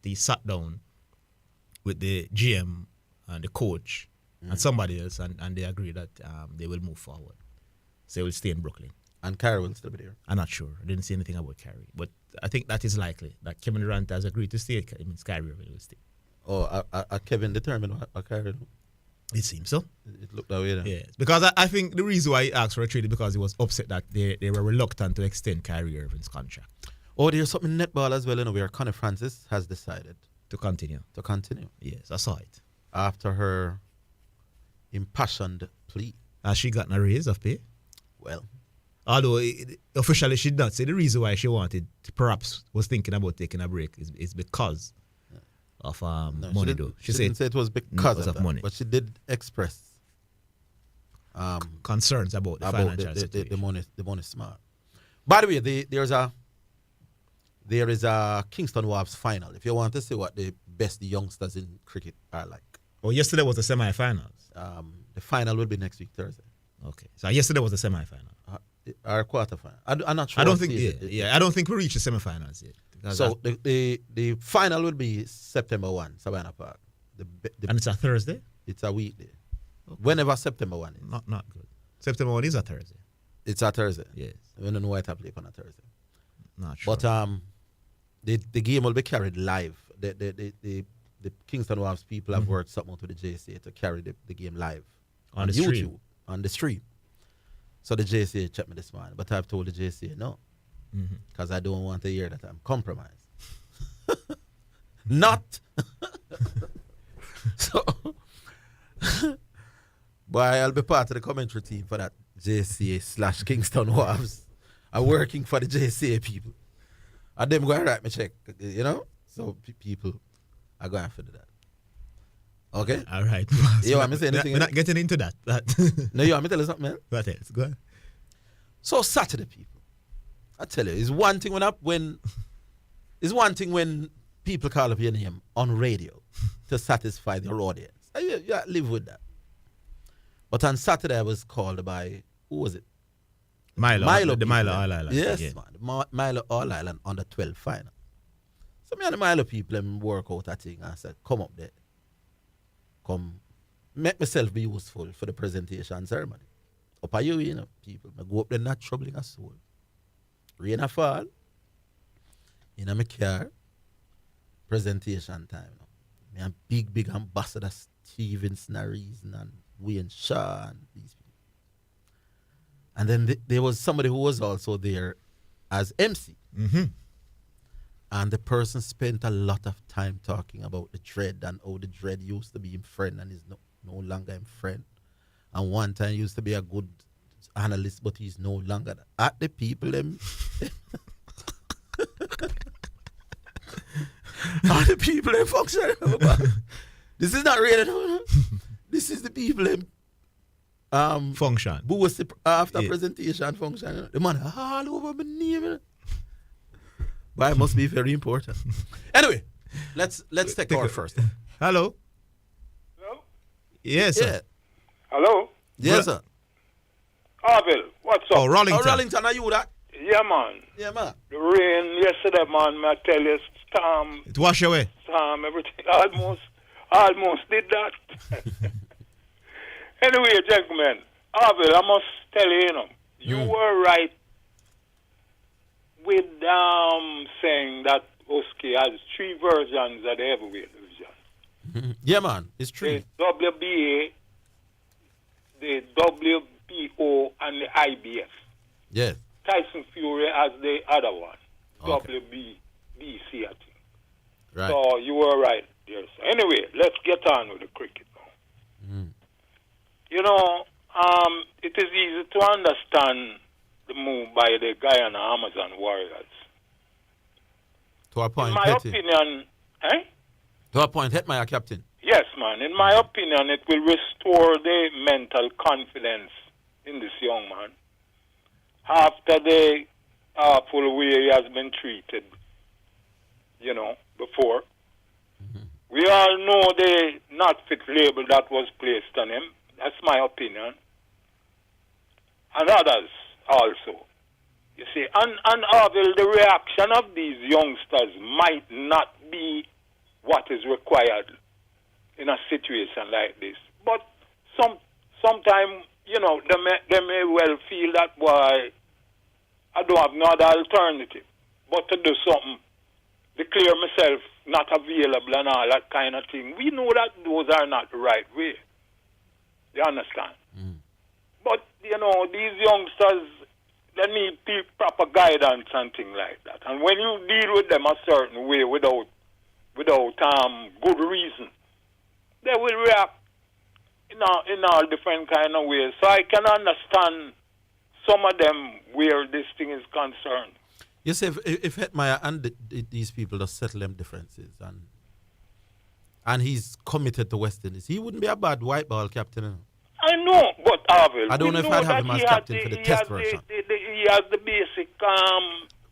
he sat down with the GM and the coach and somebody else, and they agreed that they will move forward. So they will stay in Brooklyn. And Kyrie will still be there. I'm not sure. I didn't see anything about Kyrie, but I think that is likely that Kevin Durant has agreed to stay. It means Kyrie will stay. Oh, Kevin determined what Kyrie do? It seems so. It looked that way then. Yes, because I think the reason why he asked for a trade is because he was upset that they were reluctant to extend Kyrie Irving's contract. Oh, there's something in netball as well, where Connie Francis has decided To continue. Yes, I saw it. After her impassioned plea. Has she gotten a raise of pay? Well, although officially she did not say the reason why she wanted to, perhaps was thinking about taking a break is because of money though. She didn't say it was because of that, money. but she did express concerns about the financial situation. The money smart. By the way, there is a Kingston Wasps final. If you want to see what the best youngsters in cricket are like. Oh, yesterday was the semi-finals. The final will be next week Thursday. Okay, so yesterday was the semi-final. Our quarterfinal. I'm not sure. I don't think. I don't think we reached the semi-finals yet. So the final will be September 1, Savannah Park. And it's a Thursday. It's a weekday. Okay. Whenever September 1 is. Not good. September 1 is a Thursday. It's a Thursday. Yes. We don't know why it play on a Thursday. Not sure. But the game will be carried live. The Kingston Wasps people have worked something to the JCA to carry the game live on the YouTube, stream. On the stream. So the JCA checked me this morning, but I've told the JCA no, because I don't want to hear that I'm compromised. Not. So, but I'll be part of the commentary team for that JCA / Kingston Wasps. I'm working for the JCA people. And them going to write me check, So people are going to do that. Okay? All right. You want me to say anything? We're not getting into that. No, you want me to tell you something, man? What else? Go ahead. So Saturday, people, I tell you, it's one thing when people call up your name on radio to satisfy their audience. You live with that. But on Saturday, I was called by, who was it? Milo. The Milo All Island. Yes, man. Milo All Island on the 12th final. So me and the Milo people work out a thing and said, come up there. Come, make myself be useful for the presentation ceremony. Up at you, people. I go up there not troubling a soul. Rain a fall. In my car. Presentation time. Me and big ambassador Stevenson and Wayne Shaw and these people. And then there was somebody who was also there as MC. Mm-hmm. And the person spent a lot of time talking about the dread and how the dread used to be his friend and is no longer his friend. And one time used to be a good analyst, but he's no longer. At the people, them. At the people, them function. This is not really. This is the people, them. Function. Who was after presentation function. The man all over my name. But it must be very important. Anyway, let's take our first. Hello. Hello? Yes, sir. Yeah. Hello? Yes, sir. Arville, what's up? Oh, Rollington. Rollington, are you that? Yeah, man. Yeah, man. The rain yesterday, man, I tell you, storm, It wash away. everything. Almost did that. Anyway, gentlemen, Arville, I must tell you, you were right with saying that Husky has 3 versions of the heavyweight division. Yeah, man. It's true. The WBA, the WBO, and the IBF. Yes. Tyson Fury has the other one, Okay. WBC, I think. Right. So you were right there. So anyway, let's get on with the cricket now. It is easy to understand the move by the Guyana Amazon Warriors. To appoint In my Hetty. opinion, To appoint Hetmeyer captain. yes, man. In my opinion, it will restore the mental confidence in this young man after the awful way he has been treated, before. We all know the not fit label that was placed on him. That's my opinion. And others also. You see, and Arville, the reaction of these youngsters might not be what is required in a situation like this. But sometimes, you know, they may well feel that, boy, I don't have no other alternative but to do something, declare myself not available and all that kind of thing. We know that those are not the right way. You understand? But, you know, these youngsters, they need proper guidance and things like that. And when you deal with them a certain way without good reason, they will react in all different kind of ways. So I can understand some of them where this thing is concerned. You say if Hetmeyer and these people just settle them differences and he's committed to West Indies, he wouldn't be a bad white ball captain. You know? I know, but Arville, I don't know if I'd have him as captain for the test version. He has the basic.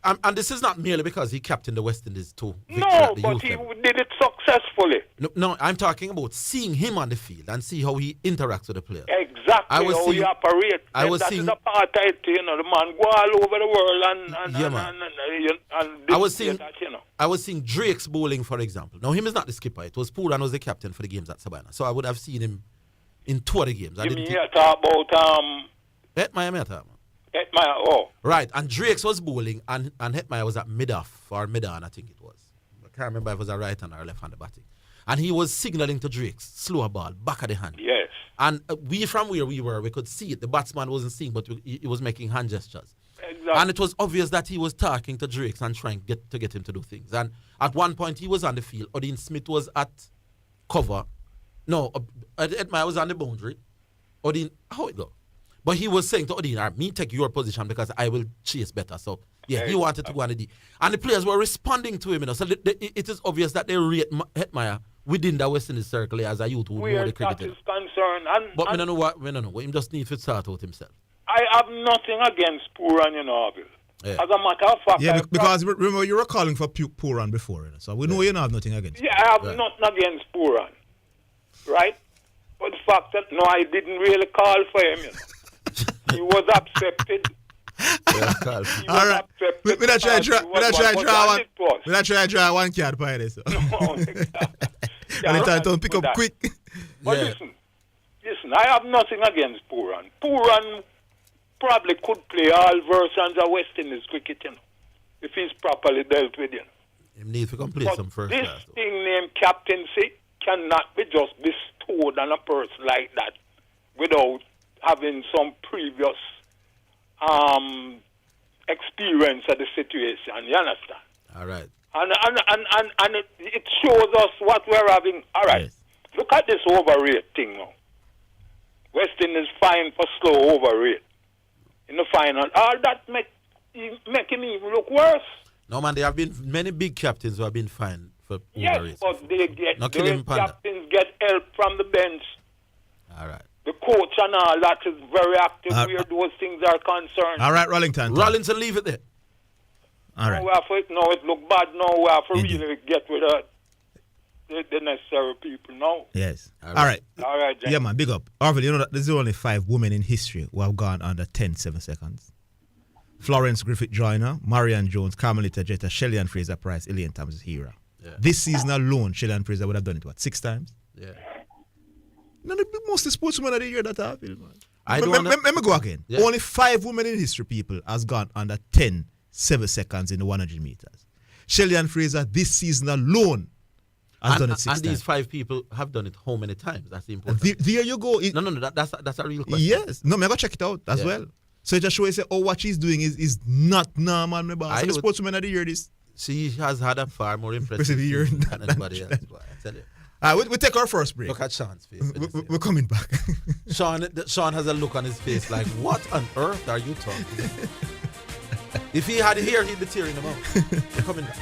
And this is not merely because he captained the West Indies too. No, but he did it successfully. No, I'm talking about seeing him on the field and see how he interacts with the players. Exactly how he operates. That is apartheid, you know, the man go all over the world and I was seeing that, you know. I was seeing Drake's bowling, for example. Now, him is not the skipper. It was Pooran was the captain for the games at Savannah. So I would have seen him in 2 of the games. You mean you talk about Hetmeyer, Hetmeyer, oh. Right, and Drake's was bowling and Hetmeyer was at mid-off or mid-on, I think it was. I can't remember if it was a right-hand or left-hand batting. And he was signaling to Drake's slower ball, back of the hand. Yes. And we, from where we were, we could see it. The batsman wasn't seeing, but he was making hand gestures. Exactly. And it was obvious that he was talking to Drake's and trying to get him to do things. And at one point, he was on the field. Odin Smith was at cover. No, Hetmeyer was on the boundary. Odin, how it go? But he was saying to Odin, me take your position because I will chase better. So, yeah, he wanted to go on the D. And the players were responding to him. You know, so it is obvious that they rate Hetmeyer within the West Indies circle as a youth who know the cricket. That is concerned. But we don't know what. He just needs to start out himself. I have nothing against Pooran, you know, Abel. Yeah. As a matter of fact, yeah, because remember you were calling for Pooran before, you know, so we know you don't have nothing against. Yeah, I have nothing against Pooran, right? But the fact that no, I didn't really call for him. You know, he was accepted. All right. We're not trying to draw one card by this. No, and don't pick up that quick. But listen, I have nothing against Pooran. Pooran probably could play all versions of West Indies cricket, you know, if he's properly dealt with, you know. He needs to complete some first this class. This thing named captaincy cannot be just bestowed on a person like that without having some previous experience of the situation. You understand? All right. And it shows us what we're having. All right. Yes. Look at this overrate thing now. West Indies fine for slow overrate in the final. All that make him even look worse. No, man, there have been many big captains who have been fined for overrates. Yes, but the captains get help from the bench. All right. The coach and all that is very active where those things are concerned. All right, Rollington. Rollington, leave it there. All right. It look bad now. We have to really get with the necessary people now. Yes. All right. Jen. Yeah, man, big up. Arville, you know that there's only 5 women in history who have gone under 7 seconds. Florence Griffith Joyner, Marianne Jones, Carmelita Jetta, Shelley-Ann Fraser-Price, Elaine Thomas-Hira. Yeah. This season alone, Shelley-Ann Fraser would have done it, 6 times? Yeah. No, the most sportswomen of the year that I feel, man. Let me go again. Yeah. Only 5 women in history, people, has gone under 7 seconds in the 100 meters. Shelley-Ann Fraser, this season alone, has done it 6 times. And these 5 people have done it how many times? That's the important. There you go. That's a real question. Yes. No, I'm going to check it out as well. So it just shows you what she's doing is not normal, my boss. So the sportswoman of the year, she has had a far more impressive year than anybody else. I tell you. We take our first break. Look at Sean's face. We're coming back. Sean has a look on his face like, what on earth are you talking about? If he had hair, he'd be tearing them out. We're coming back.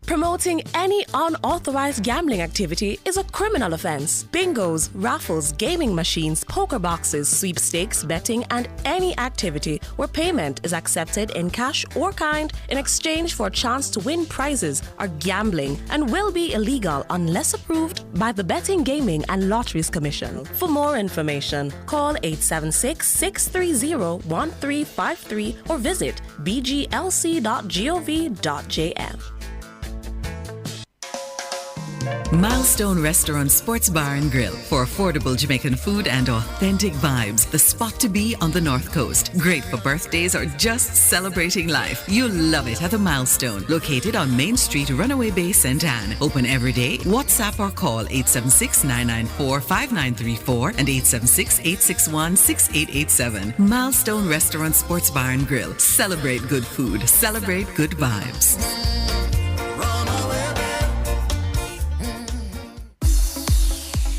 Promote Promoting any unauthorized gambling activity is a criminal offense. Bingos, raffles, gaming machines, poker boxes, sweepstakes, betting, and any activity where payment is accepted in cash or kind in exchange for a chance to win prizes are gambling and will be illegal unless approved by the Betting, Gaming and Lotteries Commission. For more information, call 876-630-1353 or visit bglc.gov.jm. Milestone Restaurant Sports Bar and Grill for affordable Jamaican food and authentic vibes. The spot to be on the North Coast. Great for birthdays or just celebrating life. You'll love it at the Milestone, located on Main Street, Runaway Bay, St. Anne. Open every day. WhatsApp or call 876-994-5934 and 876-861-6887. Milestone Restaurant Sports Bar and Grill. Celebrate good food. Celebrate good vibes.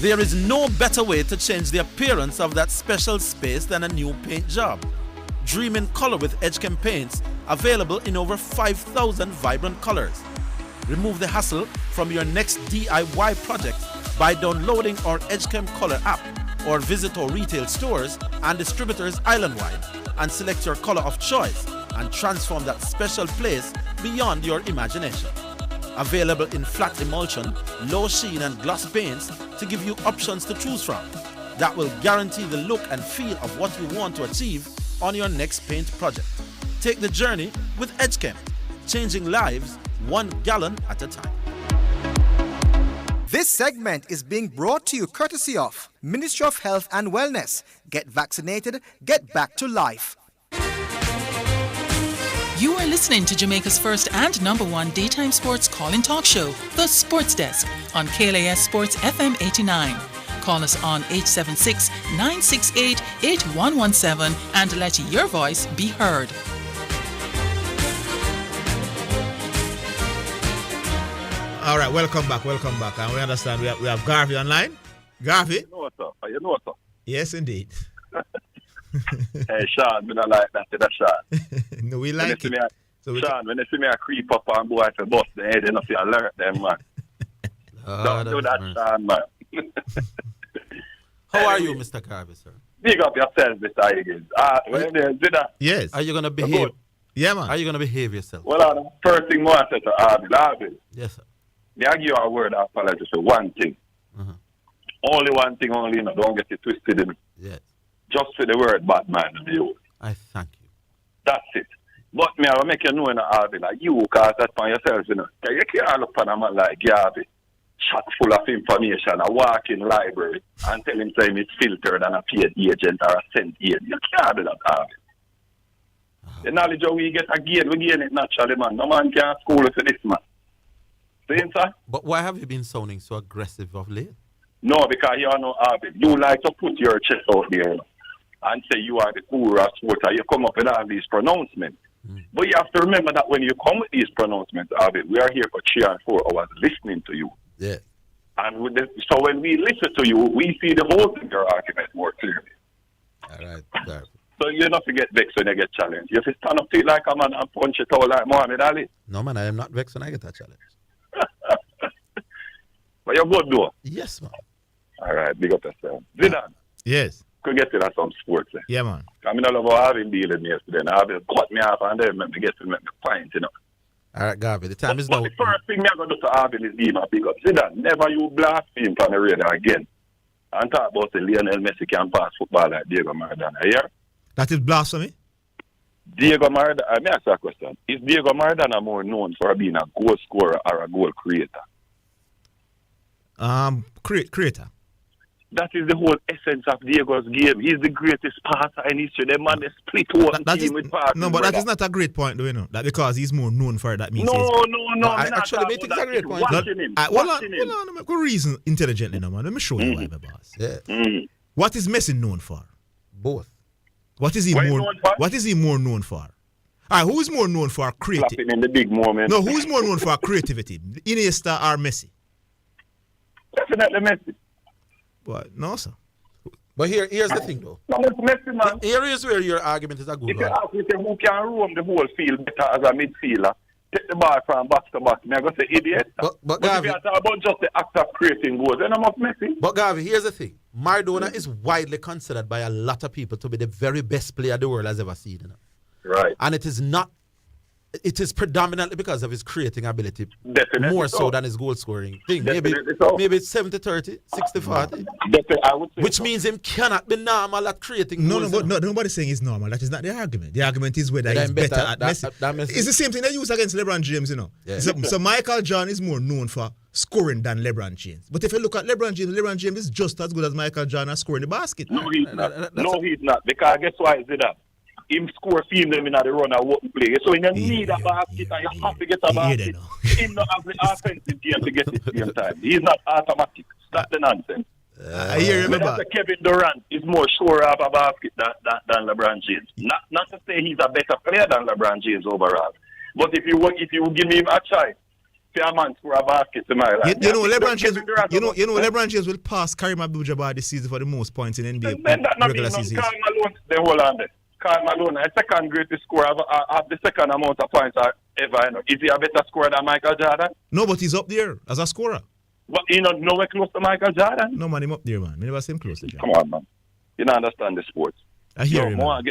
There is no better way to change the appearance of that special space than a new paint job. Dream in color with Edgechem paints, available in over 5,000 vibrant colors. Remove the hassle from your next DIY project by downloading our Edgechem Color app or visit our retail stores and distributors island-wide and select your color of choice and transform that special place beyond your imagination. Available in flat emulsion, low sheen and gloss paints to give you options to choose from. That will guarantee the look and feel of what you want to achieve on your next paint project. Take the journey with Edgechem, changing lives 1 gallon at a time. This segment is being brought to you courtesy of Ministry of Health and Wellness. Get vaccinated, get back to life. You are listening to Jamaica's first and #1 daytime sports call-in talk show, The Sports Desk, on KLAS Sports FM 89. Call us on 876-968-8117 and let your voice be heard. All right, welcome back. And we understand we have Garvey online. Garvey? You know, sir. You know, sir. Yes, indeed. Hey, Sean, we don't like that, Sean. No, we like it. Sean, when they see me a creep up and go out to bust the head, they don't see alert them, man. Don't do that, Sean, man. How are you, Mr. Garvey, sir? Big up yourself, Mr. Higgins. Yes. Are you going to behave? Yeah, man. Are you going to behave yourself? Well, the first thing I said to Arlene, yes, sir. I give you a word of apology for one thing. Only one thing, only, don't get it twisted in. Yes. Just for the word bad man of you. I thank you. That's it. But me, I will make you know in Arlene, like you, because that's for yourself, You can't look on a man like Garvey, chock full of information, a walk-in library, and tell him saying it's filtered and a paid agent or a sent agent. You can't do that, Arlene. The knowledge of we get again, we gain it naturally, man. No man can school us for this, man. See, sir? But why have you been sounding so aggressive of late? No, because you know, Arvin, you like to put your chest out there and say you are the guru of sport, and you come up with all these pronouncements. But you have to remember that when you come with these pronouncements, Arvin, we are here for 3 and 4 hours listening to you. Yeah. And so when we listen to you, we see the whole thing, your argument more clearly. All right, Garvey. So you not to get vexed when you get challenged. You have to stand up to it like a man and punch it out like Muhammad Ali. No, man, I am not vexed when I get a challenge. But you're good, though. Yes, man. All right, big up yourself. Zidane. Yes. Could get to some sports. Yeah, man. I mean, I love how Arvin dealing me yesterday. And Arvin cut me off and then make me get to make me point, All right, Garvey, the time is now. But the first thing I'm going to do to Arvin is give him a big up. Zidane, never you blaspheme from the radio again. And talk about the Lionel Messi can pass football like Diego Maradona. Yeah? That is blasphemy? Diego Maradona, let me ask you a question. Is Diego Maradona more known for being a goal scorer or a goal creator? Creator. That is the whole essence of Diego's game. He's the greatest passer in history. The man is split one team with passes. No, but that is not a great point, do you know? That because he's more known for it, that means No. I actually think it's a great point. Watching him. Hold on. Go reason intelligently now, man. Let me show you why, my boss. Yeah. What is Messi known for? Both. What is he more known for? All right, who is more known for creativity? In the big moment. No, who is more known for creativity? Iniesta or Messi? Definitely Messi. What? No, sir. But here's the thing, though. No, Messi, man. Here is where your argument is a good If one. you ask me who can roam the whole field better as a midfielder, take the ball from box to box. I'm going to say idiot. But if you talk about just the act of creating goals, then I'm not messing. But Gavi, here's the thing. Maradona is widely considered by a lot of people to be the very best player the world has ever seen. You know? Right. And it is not. It is predominantly because of his creating ability. Definitely more so than his goal scoring thing. Maybe it's 70-30, 60-40. I would say which means him cannot be normal at creating goals. No, nobody's saying he's normal. That is not the argument. The argument is whether he's better at Messi. It's the same thing they use against LeBron James, you know. Yeah. So Michael Jordan is more known for scoring than LeBron James. But if you look at LeBron James is just as good as Michael Jordan at scoring the basket. No, he's not. He's not. Because guess why is it that? Him score film them in the run and won't play. So you need a basket and you have to get a basket. He not have the offensive game to get it same time. He's not automatic. That's the nonsense. I hear you. Remember, Kevin Durant is more sure of a basket than LeBron James. Not to say he's a better player than LeBron James overall. But if you give him a choice, a man score a basket to my life. LeBron James will pass Kareem Abdul-Jabbar this season for the most points in NBA regular season. Karl Malone, they hold on there. Karl Malone, a second greatest scorer of the second amount of points ever. You know. Is he a better scorer than Michael Jordan? No, but he's up there as a scorer. But he's not nowhere close to Michael Jordan? No, man, him up there, man. I never see him close to Jordan. Come on, man. You don't understand the sports. I hear you, man. I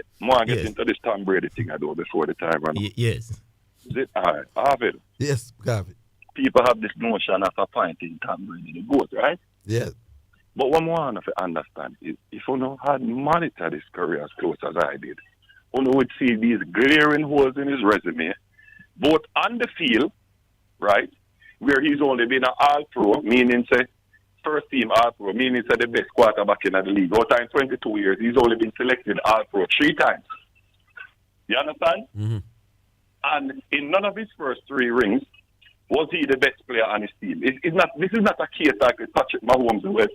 get into this Tom Brady thing I do before the time run. Yes. Is it? All right. Harvard. Yes, Gavi. People have this notion of appointing Tom Brady the GOAT, right? Yes. But what I want to understand is if you had monitored his career as close as I did, you would see these glaring holes in his resume, both on the field, right, where he's only been an all-pro, meaning, say, first team all-pro, meaning, say, the best quarterback in the league. Out in 22 years, he's only been selected all-pro 3 times. You understand? Mm-hmm. And in none of his first 3 rings was he the best player on his team. This is not a case like Patrick Mahomes, where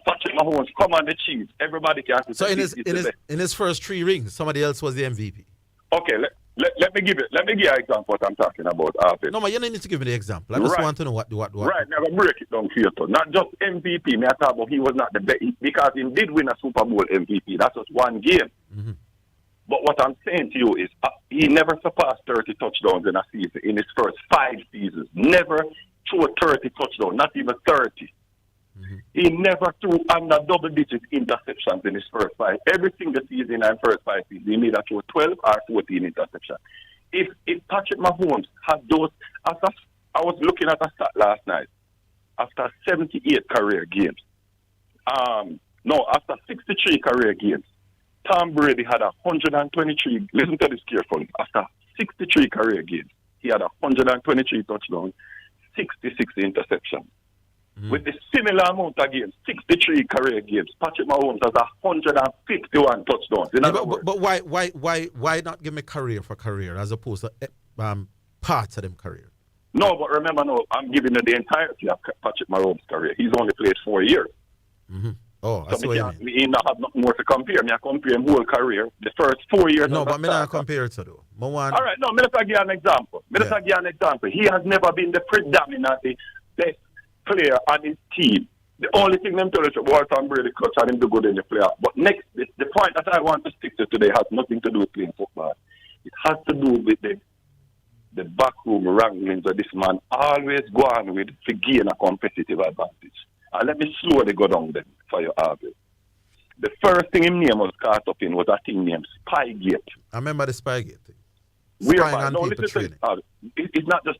Patrick Mahomes come on the Chiefs. Everybody can. So in his first 3 rings, somebody else was the MVP. Okay, let me give you an example what I'm talking about. No, man, you don't need to give me the example. I just want to know what. Right, now I break it down for you. Not just MVP. Me I talk about he was not the best because he did win a Super Bowl MVP. That's just one game. Mm-hmm. But what I'm saying to you is he never surpassed 30 touchdowns in a season in his first 5 seasons. Never threw a 30 touchdown, not even 30. Mm-hmm. He never threw under double-digit interceptions in his first 5. Every single season in first 5 seasons, he made a throw 12 or 14 interceptions. If Patrick Mahomes had those, I was looking at a stat last night, after 78 career games, after 63 career games, Tom Brady had 123, listen to this carefully, after 63 career games, he had 123 touchdowns, 66 interceptions. Mm. With the similar amount of games, 63 career games, Patrick Mahomes has 151 touchdowns. But why not give me career for career as opposed to parts of them career? No, but remember, I'm giving you the entirety of Patrick Mahomes' career. He's only played 4 years. Mm-hmm. Oh, that's what you mean. He not have nothing more to compare. I compare him whole career. The first 4 years. No, but I not compare it to though. All right, no, let me give you an example. He has never been the predominantly best player on his team. The only thing them tell us about Tom Brady clutch and him to go in the playoff. But next, the point that I want to stick to today has nothing to do with playing football. It has to do with the backroom wranglings that this man always go on with to gain a competitive advantage. And let me slowly go down them for your argument. The first thing him name was caught up in was a thing named Spygate. I remember the Spygate thing. It's not just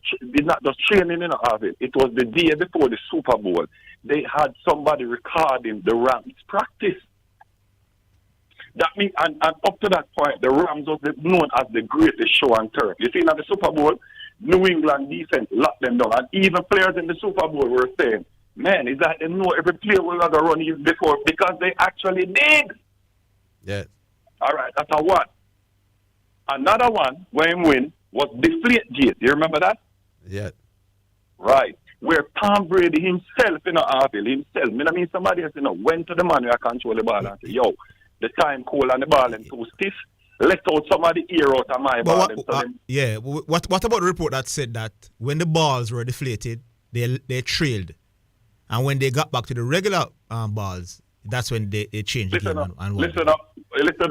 training in Harvard. It was the day before the Super Bowl. They had somebody recording the Rams practice. That means, and up to that point, the Rams was known as the greatest show on turf. You see, at the Super Bowl, New England defense locked them down, and even players in the Super Bowl were saying, "Man, is that they know every player will not run even before because they actually did." Yes. All right, that's a one. Another one where him win was Deflategate. You remember that? Yeah. Right. Where Tom Brady himself, somebody else, went to the man who control the ball and said, "Yo, the time cold and the ball and too stiff. Let out somebody ear out of my ball." What about the report that said that when the balls were deflated, they trailed, and when they got back to the regular balls, that's when they changed the game and won. Listen up.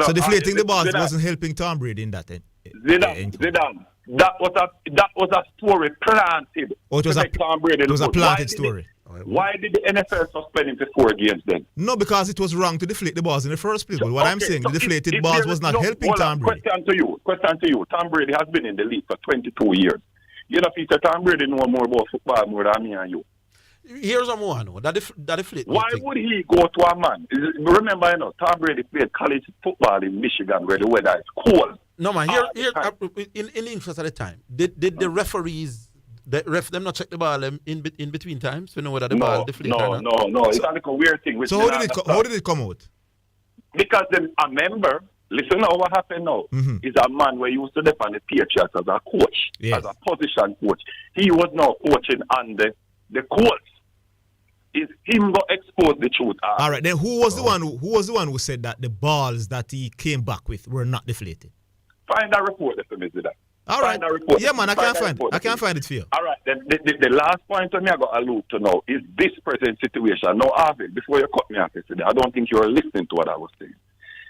So deflating the balls wasn't helping Tom Brady in that end. Zidane, That was a story planted. Oh, it was a planted story. Why did the NFL suspend him for 4 games then? No, because it was wrong to deflate the balls in the first place. But what I'm saying, the deflated balls was not helping Tom Brady. Question to you. Tom Brady has been in the league for 22 years. You know, Peter, Tom Brady know more about football more than me and you. Here's what I know. That deflate. Why would he go to a man? Remember, Tom Brady played college football in Michigan where the weather is cold. No, man. Here, in the interest of the time, did the referees... them not check the ball in between times to know whether the ball deflated or not? No. It's like a weird thing. So how did it come out? Because then a member, listen now what happened now, is a man where he used to defend the Patriots as a coach, as a position coach. He was now coaching on the courts. Is him go expose the truth. All right, then who was the one who said that the balls that he came back with were not deflated? Find that report for me, that. All right. Yeah, man, I can't find it for you. All right, then the last point to me I got to allude to now is this present situation. Now, Arvin, before you cut me off yesterday, I don't think you were listening to what I was saying.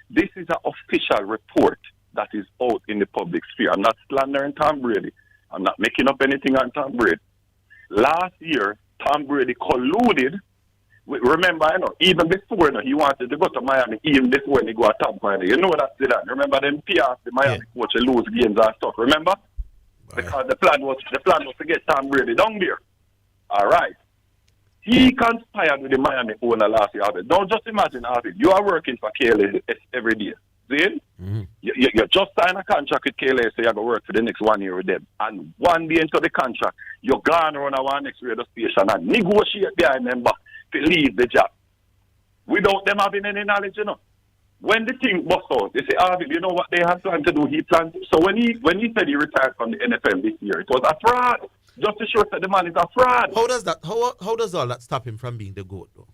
This is an official report that is out in the public sphere. I'm not slandering Tom Brady. I'm not making up anything on Tom Brady. Last year, Tom Brady colluded. Remember, even before he wanted to go to Miami, even before he go to Tampa. You know that, remember them PR, the Miami coach lose games and stuff, remember? Right. Because the plan was to get Tom Brady down there. All right. He conspired with the Miami owner last year. Don't just imagine, Arvin, you are working for KLA every day. See? Mm-hmm. You just sign a contract with KLA, so you have to work for the next 1 year with them. And 1 day into the contract, you're gone around our next radio station and negotiate behind them back to leave the job without them having any knowledge, When the thing bust out, they say, Arvin, you know what they have planned to do? He planned. So when he said he retired from the NFL this year, it was a fraud. Just to show that the man is a fraud. How does that? How does all that stop him from being the GOAT, though?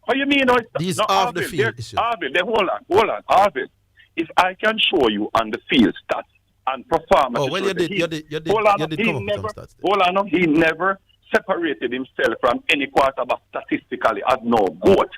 How you mean? These off the field issues. Arvin, hold on, Arvin. If I can show you on the field stats and performance, you did come up with some stats. Hold on, he never separated himself from any quarterback statistically as no GOAT.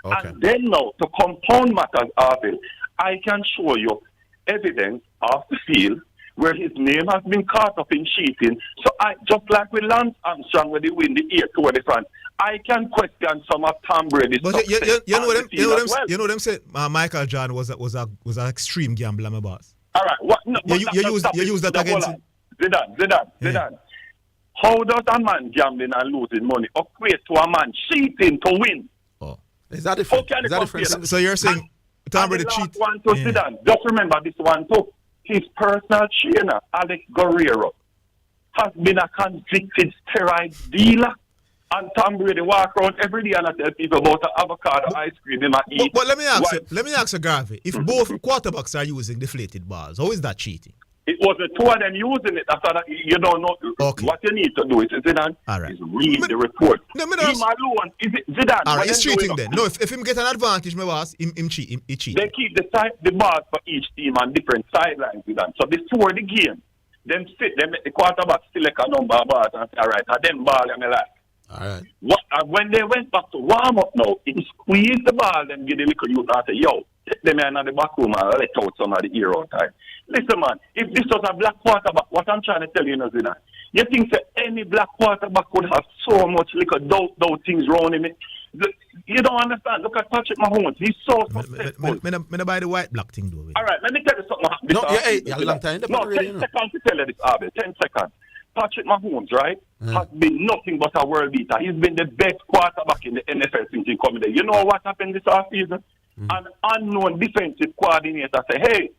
Okay. And then now, to compound matters, Arvin, I can show you evidence off the field where his name has been caught up in cheating. So just like with Lance Armstrong when they win the year Tour de France, I can question some of Tom Brady's success. You know them say Michael Jordan was an extreme gambler, my boss. All right. What? No, you use that against him? Zidane. Yeah. How does a man gambling and losing money equate to a man cheating to win? Oh, is that different? So you're saying Tom Brady cheat? One to Zidane. Just remember this one too. His personal trainer, Alex Guerrero, has been a convicted steroid dealer. And Tom Brady walk around every day and I tell people about the avocado ice cream they might eat. But let me ask you, Garvey, if both quarterbacks are using deflated balls, how is that cheating? It was the two of them using it. After that, you don't know. Okay. What you need to do is Zidane is read the report. Him alone, is it Zidane? All right, he's cheating then. No, if him get an advantage, my boss, he cheat. They keep the ball for each team on different sidelines, Zidane. So before the game, them make the quarterback select a number of balls and say, all right, them ball and like. All right. When they went back to warm up now, he squeezed the ball and give the little youth and say, yo, take them in the back room and let out some of the hero time. Listen, man, if this was a black quarterback, what I'm trying to tell you, Zidane, you think that any black quarterback would have so much little doubt things wrong in it? You don't understand. Look at Patrick Mahomes. He's so successful. Me buy the white black thing, though. All right, let me tell you something. A long time. 10 seconds to tell you this, Abel. 10 seconds. Patrick Mahomes, right, has been nothing but a world beater. He's been the best quarterback in the NFL since he come there. You know what happened this offseason? An unknown defensive coordinator say, hey,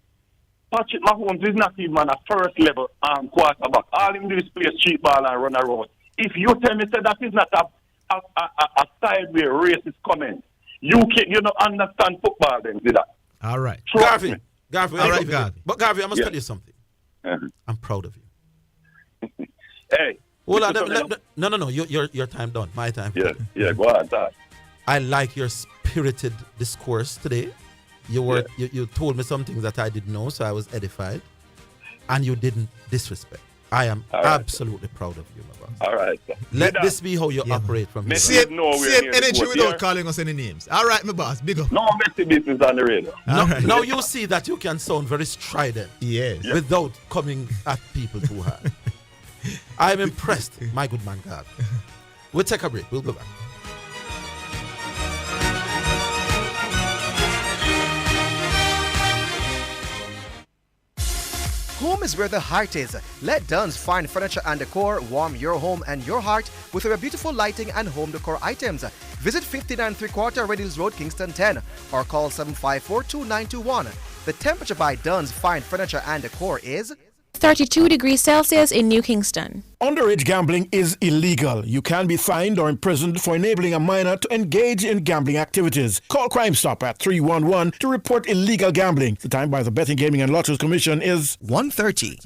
Patrick Mahomes is not even a first-level quarterback. All him do is play street ball and run around. If you tell me that is not a sideway racist comment, you don't understand football then, did that? All right. Garvey. All right, Garvey. But Garvey, I must tell you something. I'm proud of you. Hey. Hold on. No. Your time done. My time. Yeah. Go on, Dad. I like your spirited discourse today. You told me some things that I didn't know, so I was edified. And you didn't disrespect. I am absolutely proud of you, my brother. All right, sir. Let this be how you operate from here. Same energy without calling us any names. All right, my boss, big up. No messy business on the radio. Now you see that you can sound very strident without coming at people too hard. I'm impressed, my good man, God. We'll take a break. We'll go back. Home is where the heart is. Let Dunn's Fine Furniture and Decor warm your home and your heart with their beautiful lighting and home decor items. Visit 59 3/4 Red Hills Road, Kingston 10 or call 754-2921. The temperature by Dunn's Fine Furniture and Decor is 32 degrees Celsius in New Kingston. Underage gambling is illegal. You can be fined or imprisoned for enabling a minor to engage in gambling activities. Call Crime Stop at 311 to report illegal gambling. The time by the Betting, Gaming and Lotteries Commission is 1:30.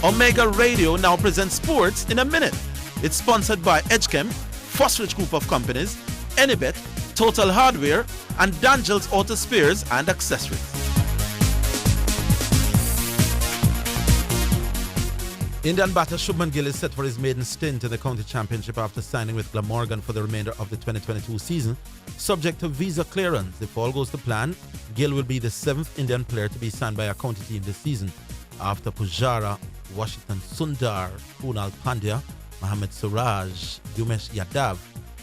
Omega Radio now presents Sports in a Minute. It's sponsored by Edgechem, Fosrich Group of Companies, Enibet, Total Hardware, and Dangel's Auto Spares and Accessories. Indian batter Shubman Gill is set for his maiden stint in the county championship after signing with Glamorgan for the remainder of the 2022 season. Subject to visa clearance, if all goes to plan, Gill will be the 7th Indian player to be signed by a county team this season after Pujara, Washington Sundar, Kunal Pandya, Mohammad Suraj, Umesh Yadav,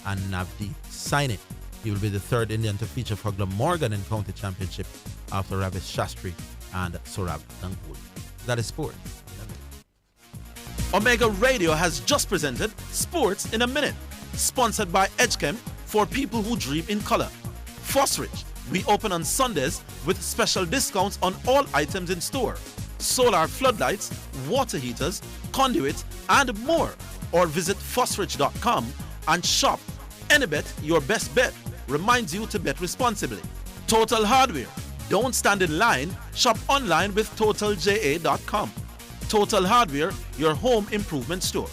and Navdeep Saini. He will be the 3rd Indian to feature for Glamorgan in county championship after Ravis Shastri and Saurabh Ganguly. That is sport. Omega Radio has just presented Sports in a Minute, sponsored by Edgechem for people who dream in color. Fosrich, we open on Sundays with special discounts on all items in store. Solar floodlights, water heaters, conduits, and more. Or visit fosrich.com and shop. Enibet, your best bet, reminds you to bet responsibly. Total Hardware, don't stand in line, shop online with totalja.com. Total Hardware, your home improvement store.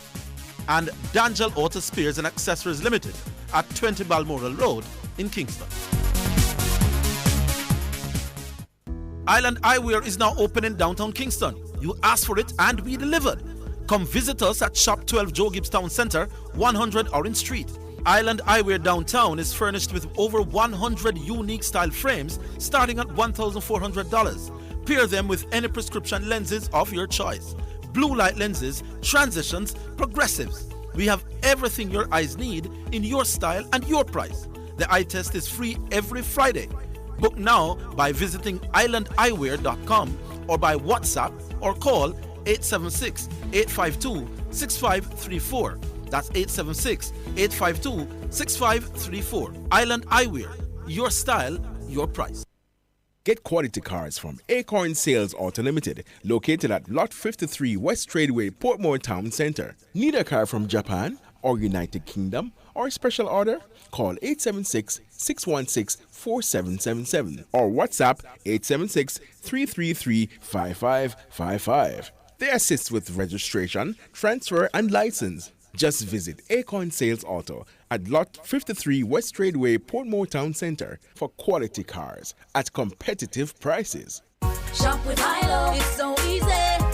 And Dangel Auto Spares and Accessories Limited at 20 Balmoral Road in Kingston. Island Eyewear is now open in downtown Kingston. You asked for it and we delivered. Come visit us at Shop 12 Joe Gibbs Town Center, 100 Orange Street. Island Eyewear downtown is furnished with over 100 unique style frames starting at $1,400. Pair them with any prescription lenses of your choice. Blue light lenses, transitions, progressives. We have everything your eyes need in your style and your price. The eye test is free every Friday. Book now by visiting islandeyewear.com or by WhatsApp or call 876-852-6534. That's 876-852-6534. Island Eyewear. Your style, your price. Get quality cars from Acorn Sales Auto Limited, located at Lot 53 West Tradeway, Portmore Town Center. Need a car from Japan or United Kingdom or special order? Call 876-616-4777 or WhatsApp 876-333-5555. They assist with registration, transfer, and license. Just visit Acorn Sales Auto at Lot 53 West Tradeway, Portmore Town Center for quality cars at competitive prices. Shop with Hilo, it's so easy,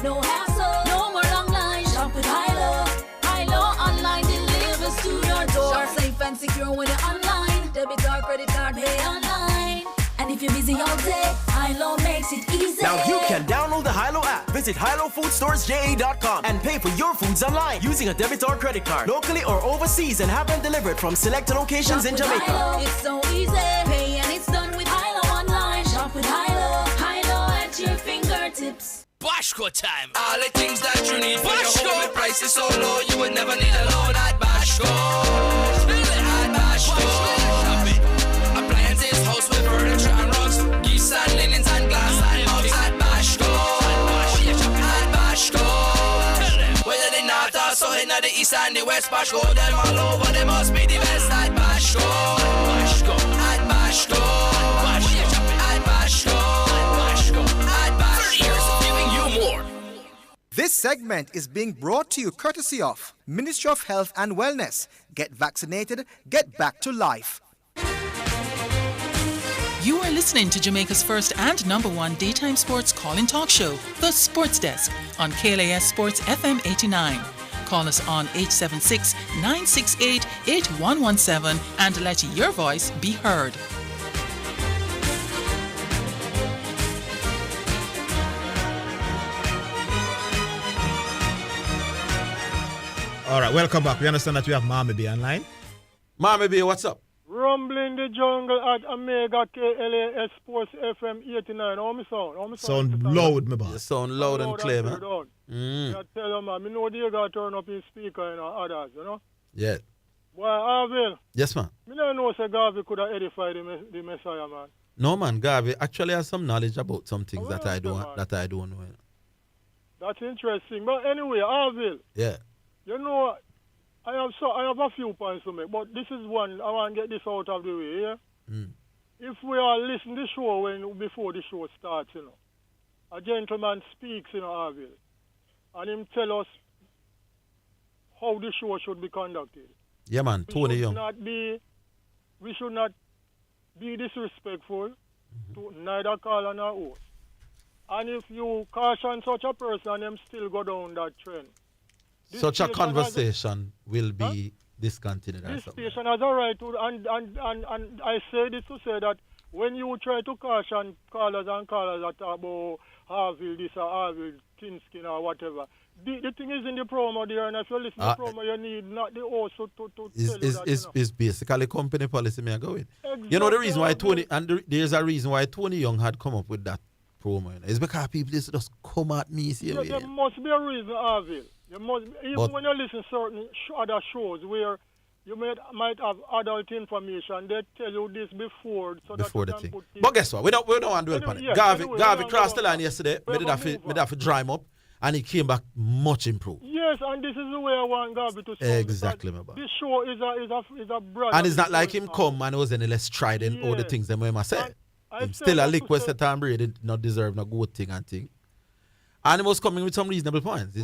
no hassle, no more long lines. Shop with Hilo, Hilo online delivers to your door. Shop safe and secure when you're online. Debit card, credit card, pay online. And if you're busy all day, Hilo makes it easy. Now you can download the Hilo app, visit HiloFoodStoresJA.com and pay for your foods online using a debit or credit card, locally or overseas, and have them delivered from select locations in Jamaica. Hilo, it's so easy, pay and it's done with Hilo online. Shop with Hilo, Hilo at your fingertips. Bashco time. All the things that you need for your home with prices so low, you would never need a loan at Bashco. At Bashco. Appliances, houseware, furniture and rugs, gifts and linens and glass and mugs at Bashco. At Bashco. Whether they north or south, in the east and the west, Bashco, them all over, they must be the best at Bashco. At Bashco. At Bashco. At Bashco. 30 years of giving you more. This segment is being brought to you courtesy of Ministry of Health and Wellness. Get vaccinated, get back to life. You are listening to Jamaica's first and number one daytime sports call-in talk show, The Sports Desk, on KLAS Sports FM 89. Call us on 876-968-8117 and let your voice be heard. All right, welcome back. We understand that we have Mama B online. Mama B, what's up? Rumbling the jungle at Omega KLAS Sports FM 89. How me sound? Sound loud, my boss. You sound loud and clear, man. I tell you, man, I know they got to turn up in speaker and others, you know? Yeah. Boy, Arville. Yes, man. I don't know if Garvey could have edified the Messiah, man. No, man. Garvey actually has some knowledge about some things that I don't know. That's interesting. But anyway, Arville. Yeah. You know, I have a few points to make, but this is one. I want to get this out of the way, yeah? If we are listening to the show before the show starts, you know, a gentleman speaks, you know, Arville, and him tell us how the show should be conducted. Yeah, man. Tony Young. We should not be disrespectful to neither caller nor host. And if you caution such a person, them still go down that trend. Such a conversation will be discontinued. This station has a right to, and I say this to say that when you try to caution callers that talk about Harville this or Harville Kinskin or whatever, the thing is in the promo there, and if you listen to the promo, you need not the host to tell you that. It's basically company policy me go with. Exactly. You know the reason why Tony, and there's a reason why Tony Young had come up with that promo. You know, it's because people just come at me. There must be a reason, Harville. Even when you listen to certain other shows where you might have adult information, they tell you this before the thing. But guess what? We don't want to dwell upon it. Garvey crossed the line yesterday. We did have to dry him up, and he came back much improved. Yes, and this is the way I want Garvey to say. Exactly, my boy. This show is a brother. And it's not like him come and was any less trident all the things that I said. Him still a lick West Tom Brady did not deserve no good thing and thing. And he was coming with some reasonable points.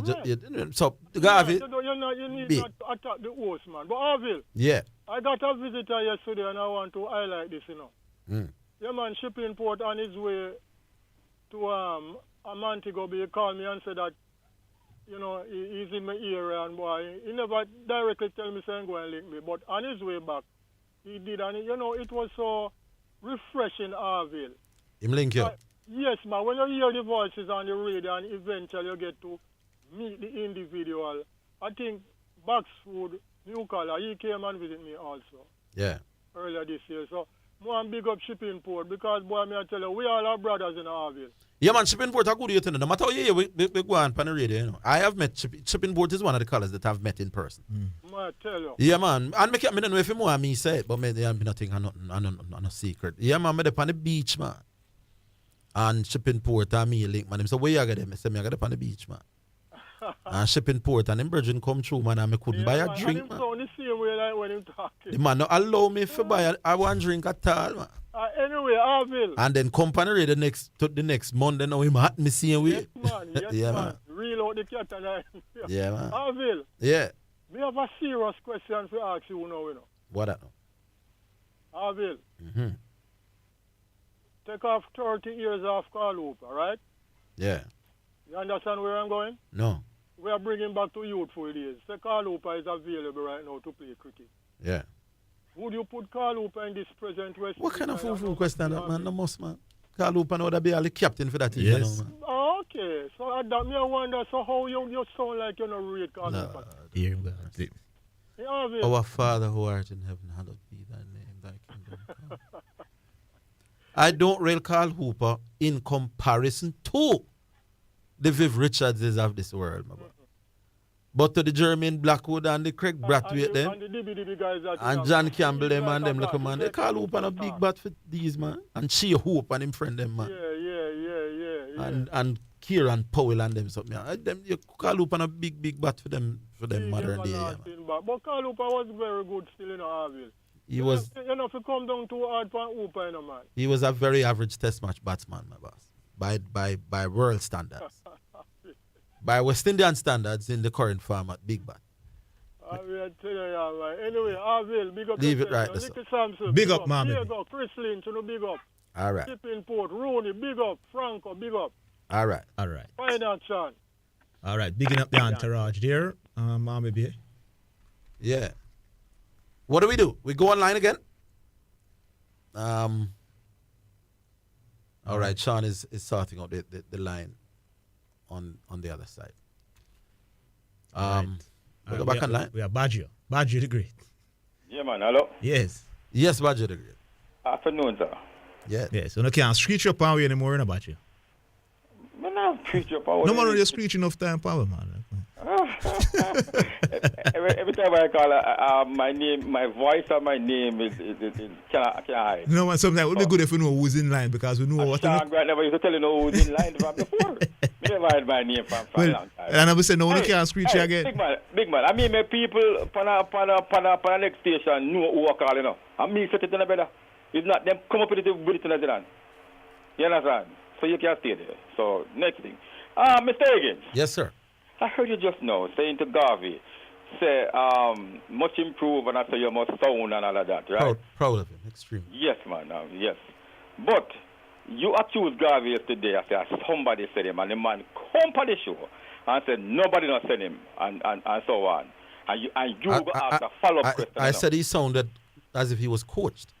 So, Garvey. You need not attack the host, man. But Arville. Yeah. I got a visitor yesterday and I want to highlight this, you know. Yeah, man, shipping port on his way to Montego Bay. He called me and said that, you know, he's in my area and boy, he never directly tell me saying go and link me. But on his way back, he did. And, you know, it was so refreshing, Arville. Him link you? Yes, man. When you hear the voices on the radio and eventually you get to meet the individual, I think Baxwood, Newcaller, he came and visited me also. Yeah. Earlier this year. So, more big up shipping port because, boy, I tell you, we all are brothers in Harville. Yeah, man, shipping port are good, you know. No matter how we go on the radio, you know. I have met shipping port is one of the colours that I've met in person. I tell you. Yeah, man. And I don't know if you want me say it, but there be nothing, I no secret. Yeah, man, I'm on the beach, man. And shipping port and me link, man. So where you got them? I say me I got up on the beach, man. And shipping port and them virgin come through, man, and I couldn't buy a drink, man. The same way like when him talking. The man no allow me to buy a one drink at all, man. Anyway, Arville. And then company radio the next Monday now him at me same way. Yes, man. Yeah, man. Reload the cat and I. Yeah, man. Arville. Yeah. We have a serious question to ask you now, you know. What that? Arville. Take off 30 years off Carl Hooper, right? Yeah. You understand where I'm going? No. We are bringing back to youthful days. Say Carl Hooper is available right now to play cricket. Yeah. Would you put Carl Hooper in this present West? What kind of fool question that, man? No most, man. Carl Hooper would be the captain for that team. Yes. You know, man. Okay. So that me I wonder, so how you sound like you know rate Carl Hooper? Yeah, our Father who art in heaven, hallowed be thy name, thy kingdom come. I don't rate Carl Hooper in comparison to the Viv Richardses of this world, my boy. But to the Jermaine Blackwood and the Craig Brathwaite them, and John Campbell them and them little man, they Carl Hooper a big bat for these, man. And Shea Hope and him friend them, man. Yeah. And Kieran Powell and them something. You Carl Hooper a big bat for them modern day. Yeah, but Carl Hooper was very good still in Harville. He was. You know, if you come down too hard for Hooper, you know, man. He was a very average test match batsman, my boss. By world standards. By West Indian standards in the current format, big bat. I will tell you, man. Anyway, Harville, big up. Leave it right there. Big up, man. Here you go, Chris Lynch, big up. All right. Shipping Port, Rooney, big up. Franco, big up. All right. Financial. All right, bigging up the entourage there, Mommy B. Yeah. What do we do? We go online again? All right, Sean is sorting out the line on the other side. We go back online. We are Baggio the Great. Yeah, man, hello? Yes. Yes, Baggio the Great. Afternoon, sir. Yeah. Yes, so you can't screech your power anymore, no, Baggio. Man, I screech your power. No, man, you screech enough time power, man. every time I call my name, my voice or my name is can I? No, man, sometimes it would be good if we know who's in line because we know what. Sean Grant never used to tell you know who's in line from before. Me never had my name from a long time. And I never said no one can't screech again. Big man. I mean, my people pan next station know who are calling now. And me set it in a better. It's not them come up with it in the land. You understand? So you can't stay there. So next thing, Mr. Higgins. Yes, sir. I heard you just now saying to Garvey, say much improved, and I say you must sound and all of that, right? Proud of him, extremely. Yes, man, yes. But you accused Garvey yesterday. I said somebody said him, and the man come on the show and said nobody not said him, and so on. And you asked a follow-up question. I said he sounded as if he was coached.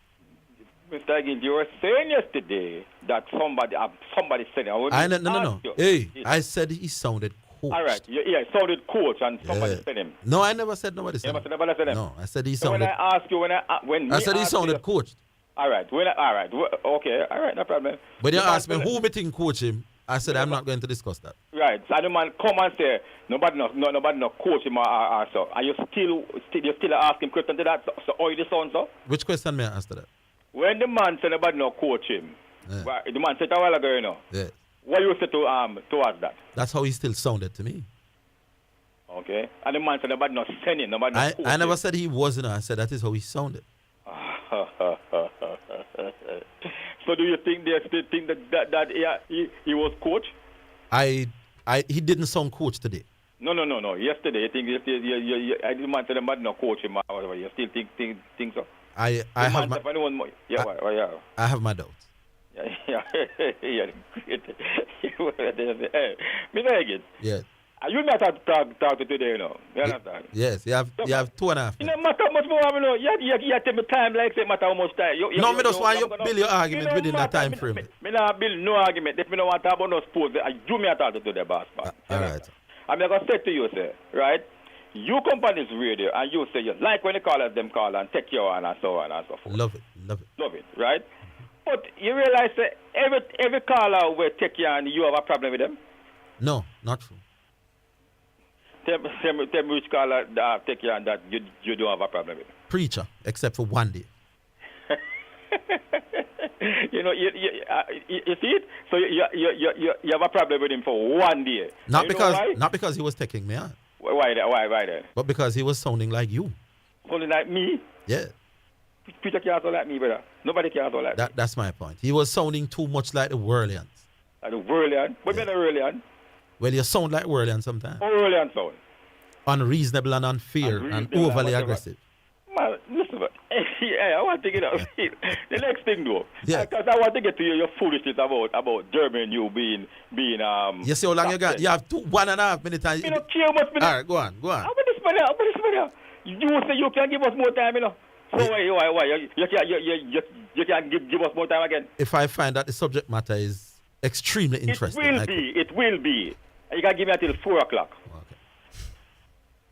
Mr. Higgins, you were saying yesterday that somebody said it. No. Hey, I said he sounded coached. All right, yeah, sounded coach, and somebody said him. No, I never said nobody said him. Nobody said him. No, I said he so sounded. When I ask you, I said he sounded coached. All right, okay, all right, no problem. But you asked me who me think coach him. I said I'm not going to discuss that. Right, so the man come and say nobody no coach him or so. Are you still asking question to that? So how you sound so? Which question may I ask to that? When the man said nobody no coach him, the man said a while ago, you know. Yeah. What you say towards that? That's how he still sounded to me. Okay. And the man said nobody not sending, nobody not I never said he wasn't. I said that is how he sounded. So do you think they still think that he was coach? He didn't sound coach today. No. Yesterday, you think I didn't man said nobody not coach him or whatever. You still think so? I have my I have my doubts. Yeah. Mr. Higgins. Yes. You not talk to today, you know. You understand? Yes. You have 2.5. You know, matter much more, you know. You take me time like say matter how much time. Me just want you build your argument within that time frame. Me not build no argument. If me don't want to talk about no sports, you me talk to the boss. All right. I'm going to say to you, sir, right? You companies radio and you say you like when the callers them call and take you on and so on and so forth. Love it, right? But you realize that every caller will take you and you have a problem with them? No, not true. Tell me which caller take you and that you don't have a problem with. Preacher, except for one day. You know, you see it? So you have a problem with him for one day. Not because he was taking me on. Why then? But because he was sounding like you. Sounding like me? Yeah. Peter can't sound like me, brother. Nobody can sound like me. That's my point. He was sounding too much like the Whirlians. Like the Whirlian? What mean the Whirlian? Well, you sound like Whirlian sometimes. How Whirlian sound? Unreasonable and unfair and overly aggressive. Man, listen, I want to get out. The next thing, though, because I want to get to your foolishness about German you being you see how long you got? You have 1.5 minutes. You don't care much. All right, go on. How about this man? You say you can give us more time, you know. So why? You can't give us more time again? If I find that the subject matter is extremely interesting. It will be. You can give me until 4 o'clock.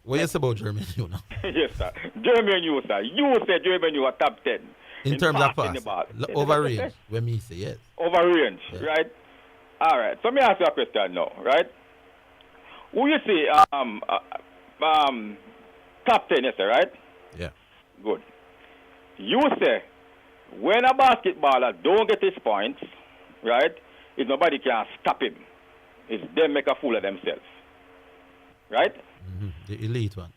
What you say about German you know? Yes, sir. German you, sir. You say German you are top 10. In terms of pass. Over range. When me say yes. Over range, right? All right. So let me ask you a question now, right? Who you say top 10, yes, sir, right? Yeah. Good. You say when a basketballer don't get his points, right, if nobody can stop him, it's them make a fool of themselves. Right? Mm-hmm. The elite ones.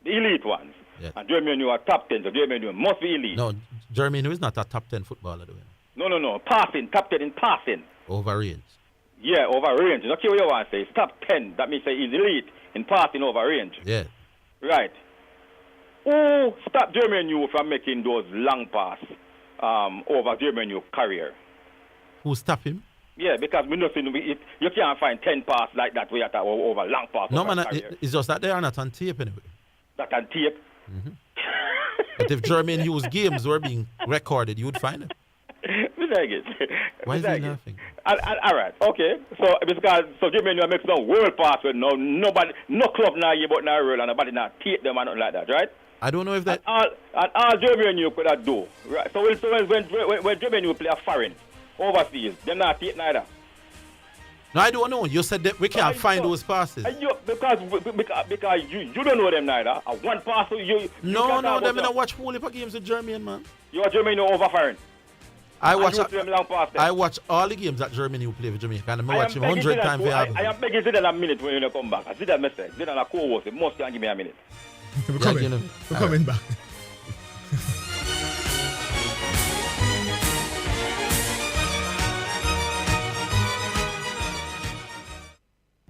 The elite ones. Yeah. And Jermaine, are top 10, so Jermaine must be elite. No, Jermaine is not a top 10 footballer, though. No. Passing, top 10 in passing. Over range. Yeah, over range. Not care what you want to say. It's top 10. That means he's elite in passing over range. Yeah. Right. Who stopped Jermaine from making those long pass over Jermaine career? Who stop him? Yeah, because we nothing. You can't find 10 pass like that way at over long pass. No, man, it's just that they are not on tape anyway. That on tape? Mm-hmm. But if Jermaine Hughes games were being recorded, you would find them. Why is he laughing? All right, okay. So Jermaine Hughes makes no world pass with nobody, no club now here but now roll and nobody now tape them and nothing like that, right? I don't know if that. And all Jermaine Hughes could have do, right? So when Jermaine Hughes play a foreign overseas, they're not tape neither. No, I don't know. You said that we can't find those passes. Because you don't know them neither. One pass you No, them in a watch whole heap of games with Jermaine, man. You are Jermaine over foreign. I watch all the games that Germany who play for Jamaica, and I watch him 100 times. I am begging you a minute when you come back. I see that message. Then I co-host it. Must give me a minute. We're coming back.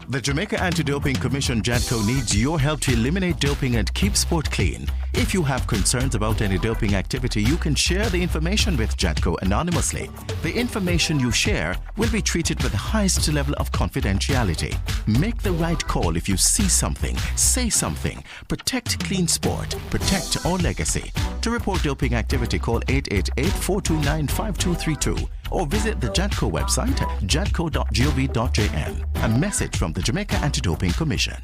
The Jamaica Anti-Doping Commission JADCO needs your help to eliminate doping and keep sport clean. If you have concerns about any doping activity, you can share the information with JADCO anonymously. The information you share will be treated with the highest level of confidentiality. Make the right call if you see something, say something. Protect clean sport. Protect our legacy. To report doping activity, call 888-429-5232 or visit the JADCO website at jadco.gov.jm. A message from the Jamaica Anti-Doping Commission.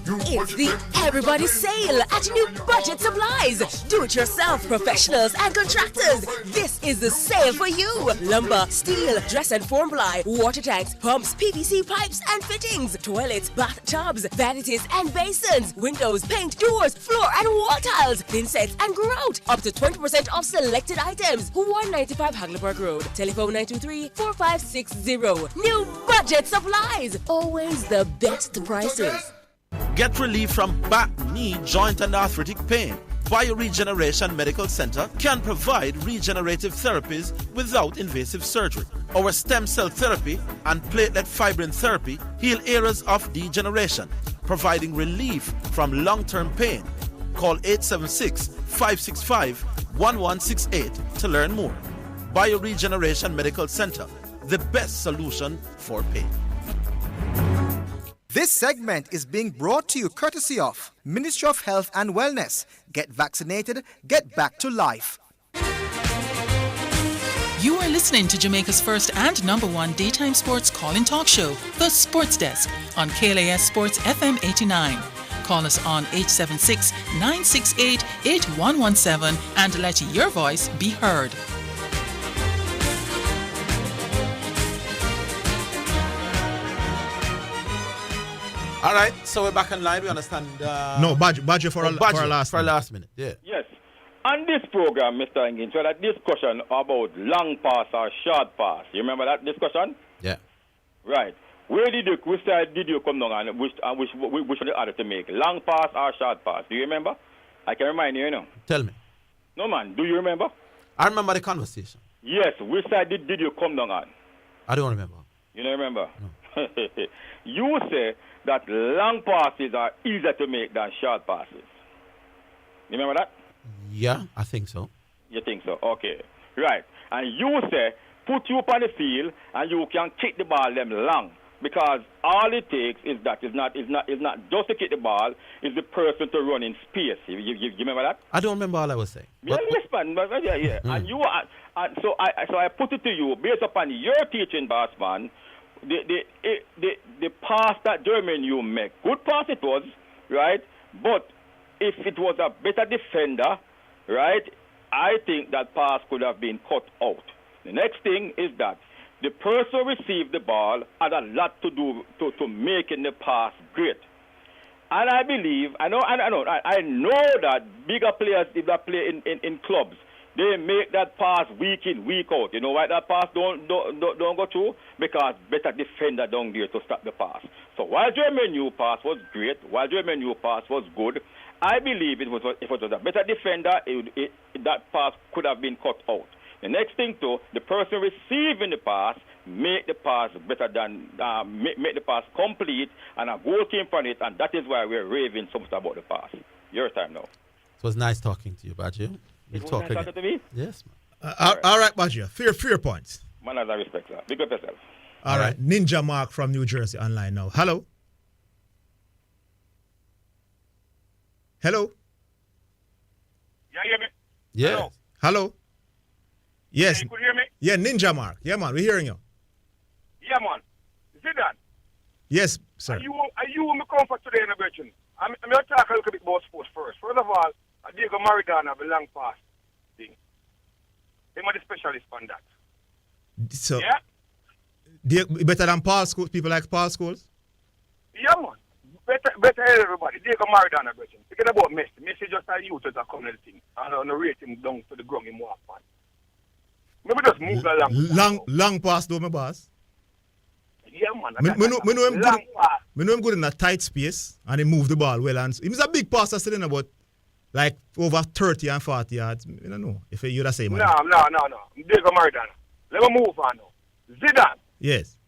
It's the Everybody Sale at New Budget Supplies. Do-it-yourself professionals and contractors. This is the sale for you. Lumber, steel, dress and form ply, water tanks, pumps, PVC pipes and fittings, toilets, bathtubs, vanities and basins, windows, paint, doors, floor and wall tiles, thin sets and grout. Up to 20% off selected items. 195 Hagleyburg Road. Telephone 923-4560. New Budget Supplies. Always the best prices. Get relief from back, knee, joint and arthritic pain. Bioregeneration Medical Center can provide regenerative therapies without invasive surgery. Our stem cell therapy and platelet fibrin therapy heal areas of degeneration, providing relief from long-term pain. Call 876-565-1168 to learn more. Bioregeneration Medical Center, the best solution for pain. This segment is being brought to you courtesy of Ministry of Health and Wellness. Get vaccinated, get back to life. You are listening to Jamaica's first and #1 daytime sports call-in talk show, The Sports Desk, on KLAS Sports FM 89. Call us on 876-968-8117 and let your voice be heard. All right, so we're back in line. We understand. No, Badger for our last minute. Yeah. Yes. On this program, Mr. Engin, so that discussion about long pass or short pass. You remember that discussion? Yeah. Right. Which side did you come down and which one the other to make? Long pass or short pass? Do you remember? I can remind you, Tell me. No, man. Do you remember? I remember the conversation. Yes. Which side did you come down on? I don't remember. You don't remember? No. You say that long passes are easier to make than short passes. You remember that? Yeah, I think so. You think so? Okay. Right. And you say, put you up on the field and you can kick the ball them long. Because all it takes is that it's not just to kick the ball, it's the person to run in space. You remember that? I don't remember all I was saying. Yeah, yes, man. Yeah. And you are, and so I put it to you based upon your teaching, boss man. The pass that Jermaine you make, good pass it was, right? But if it was a better defender, right, I think that pass could have been cut out. The next thing is that the person who received the ball had a lot to do to making the pass great. And I believe, I know that bigger players, if they play in clubs, they make that pass week in, week out. You know why that pass don't go through? Because better defender down there to stop the pass. So while Jermaine New pass was great, while Jermaine New pass was good, I believe if it was a better defender, that pass could have been cut out. The next thing too, the person receiving the pass make the pass better than make the pass complete, and a goal came from it, and that is why we're raving so much about the pass. Your time now. It was nice talking to you, Badger. We'll talk again. To me? Yes, man. All right, Badger. Fair points. Man, manners and respect, sir. Big up yourself. All right. Ninja Mark from New Jersey online now. Hello. Hello. Yeah, hear me? Yeah. Hello. Yes. Yeah, you could hear me? Yeah, Ninja Mark. Yeah, man, we're hearing you. Yeah, man. Zidane. Yes, sir. Are you me comfort today in the bedroom? I'm going to talk a little bit about sports first. First of all, Diego Maradona, the long pass thing. They're the specialist on that. So, yeah? Better than Paul Scholes, people like Paul Scholes? Yeah, man. Better everybody. Diego Maradona, bedroom. Forget about Messi. Messi just a youth as a community thing. And rate him down to the ground in walk, man. Maybe just move along. Long pass, though, my boss. Yeah, man. Me know him good in a tight space, and he moved the ball well. And he's a big passer still in about like over 30 and 40 yards. I don't know if you're the same. No. Diego Maradona. Let me move on now. Zidane. Yes.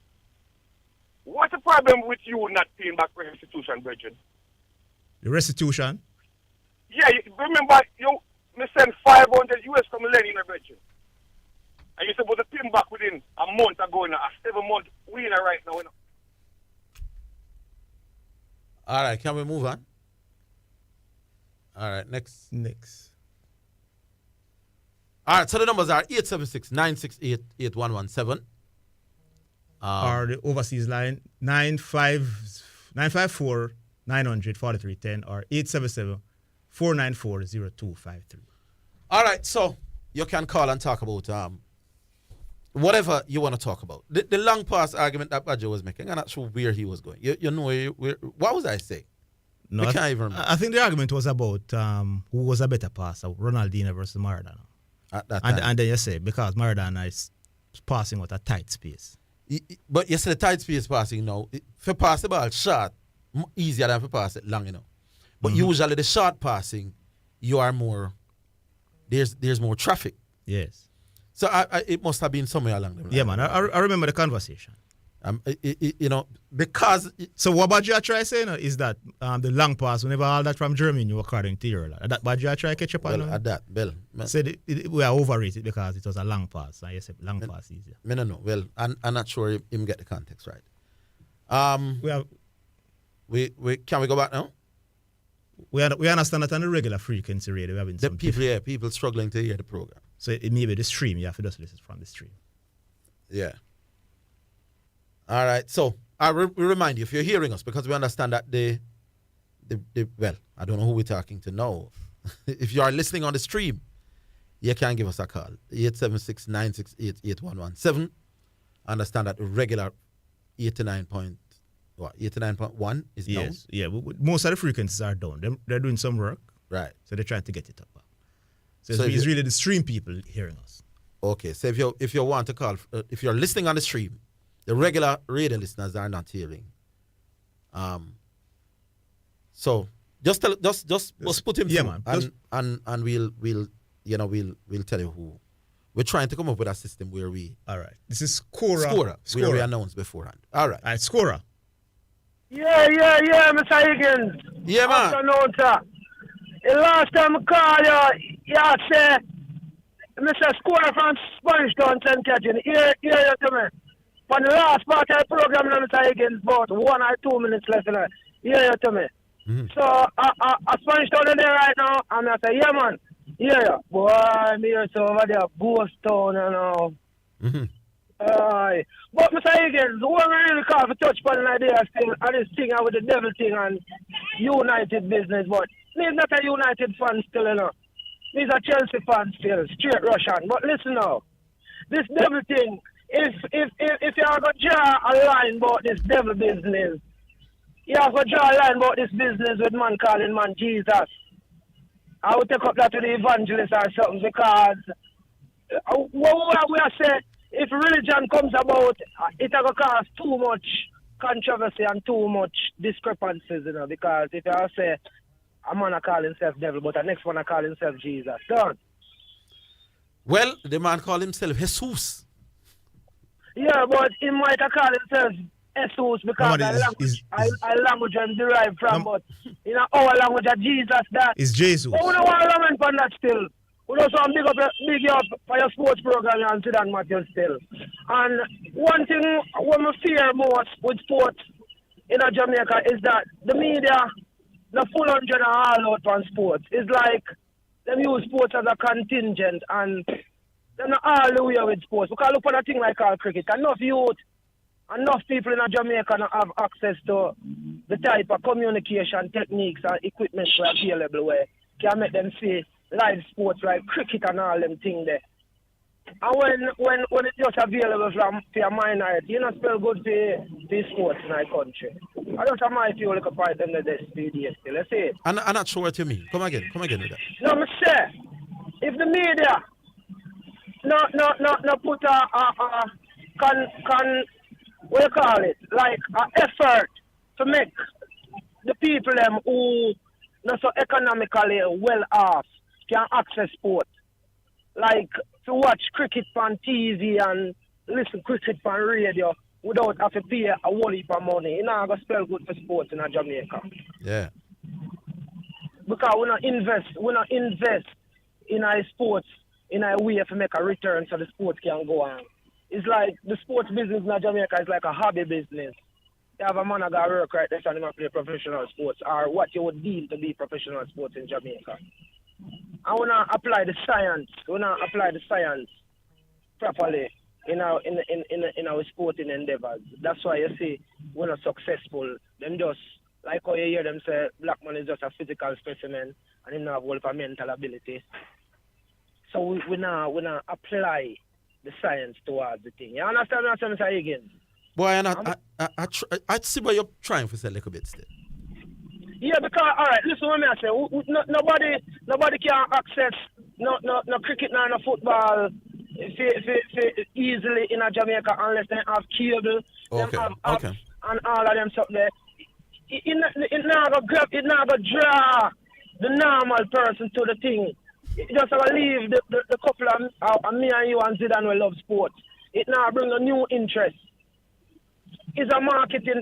What's the problem with you not paying back restitution, brethren? The restitution? Yeah, remember, me send 500 US from Lenny, brethren. And you're supposed to pay him back within a month ago, a 7-month winner right now. All right, can we move on? All right, next. All right, so the numbers are 876-968-8117. Or the overseas line, 954-900-4310 or 877-494-0253. All right, so you can call and talk about whatever you want to talk about. The long pass argument that Badger was making, I'm not sure where he was going. You know, what was I saying? No, I can't even remember. I think the argument was about who was a better passer, Ronaldinho versus Maradona. At that time. And then you say, because Maradona is passing with a tight space. But you say the tight space passing now, if you pass the ball short, easier than if you pass it long, you know. But usually the short passing, you are more, there's more traffic. Yes. So it must have been somewhere along the line. Yeah, man. I remember the conversation. You know, because... So what Badger try saying is that the long pass, whenever all that from Germany, according to you, that Badger try catch up on? Well, at that, Bill. Said we are overrated because it was a long pass. And you said long pass easier. I don't know. Well, I'm not sure him get the context right. Can we go back now? We understand that on the regular frequency radio, we having some people struggling to hear the program. So it may be the stream. You have to just listen from the stream. Yeah. All right. So we remind you, if you're hearing us, because we understand that well, I don't know who we're talking to now. If you are listening on the stream, you can give us a call. 876-968-8117. I understand that the regular 89.1 is down. Yes. Yeah. Most of the frequencies are down. They're doing some work. Right. So they're trying to get it up. So it's really the stream people hearing us. Okay. So if you want to call, if you're listening on the stream, the regular radio listeners are not hearing. So just put him through, man. And we'll tell you who. We're trying to come up with a system where we. All right. This is Scora. Where we announce beforehand. All right. All right, Scora. Yeah, Mr. Higgins. Yeah, man. Afternoon, sir. The last time I called you say, Mr. Scora from Spanish Town, St. Catherine. Hear you to me. For the last part of the program, Mr. Higgins, about 1 or 2 minutes left. Hear you to me. Mm-hmm. So, I Spanish Town there right now, and I say, yeah, man. Yeah. Boy, I'm here so over there, Ghost Town, you know. Mm-hmm. But Mr. Higgins, what we really call for touch upon an idea still, and this thing with the devil thing and United business, but he's not a United fan still, you know. He's a Chelsea fan still, straight Russian. But listen now, this devil thing, if you are going to draw a line about this devil business, you have to draw a line about this business with man calling man Jesus. I will take up that to the evangelist or something, because what we are saying, if religion comes about, it will cause too much controversy and too much discrepancies, you know, because if you say a man call himself devil, but the next one call himself Jesus, done. Well, the man call himself Jesus. Yeah, but he might call himself Jesus because our language is derived from, but in our language of Jesus, that is Jesus. But we don't want to lament on that still. We don't want to big up for your sports program and sit down Matthew still. And one thing what I fear most with sports in Jamaica is that the media, the full 100 are all out on sports. It's like them use sports as a contingent and they're not all the way with sports. Because look at a thing like all cricket. Enough youth, enough people in Jamaica don't have access to the type of communication techniques and equipment available where can make them see live sports like cricket and all them things there. And when it's just available for your minority, you know, spell good for sports in our country. I don't know if you look at part of the SPDS still. Let's say it. I'm not sure what you mean. Come again with that. No, I say, if the media no put what you call it, like an effort to make the people them who not so economically well off can access sport. Like to watch cricket on TV and listen cricket on radio without having to pay a whole heap of money. It's not going to spell good for sports in Jamaica. Yeah. Because we not invest in our sports in a way to make a return so the sports can go on. It's like the sports business in Jamaica is like a hobby business. You have a man that got work right there and he play professional sports or what you would deem to be professional sports in Jamaica. I want to apply the science. We want to apply the science properly in our sporting endeavors. That's why you see we're not successful. Them just like how you hear them say black man is just a physical specimen and he not have a mental ability. So we now apply the science towards the thing. You understand what I'm saying again? Boy, and I see what you're trying to say a little bit still. Yeah, because all right, listen what I say. Nobody can access no cricket no football easily in Jamaica unless they have cable, okay. Them have apps, and all of them stuff there. It not gonna draw the normal person to the thing. It just gonna leave the couple of me and you and Zidane will love sports. It now bring a new interest. It's a marketing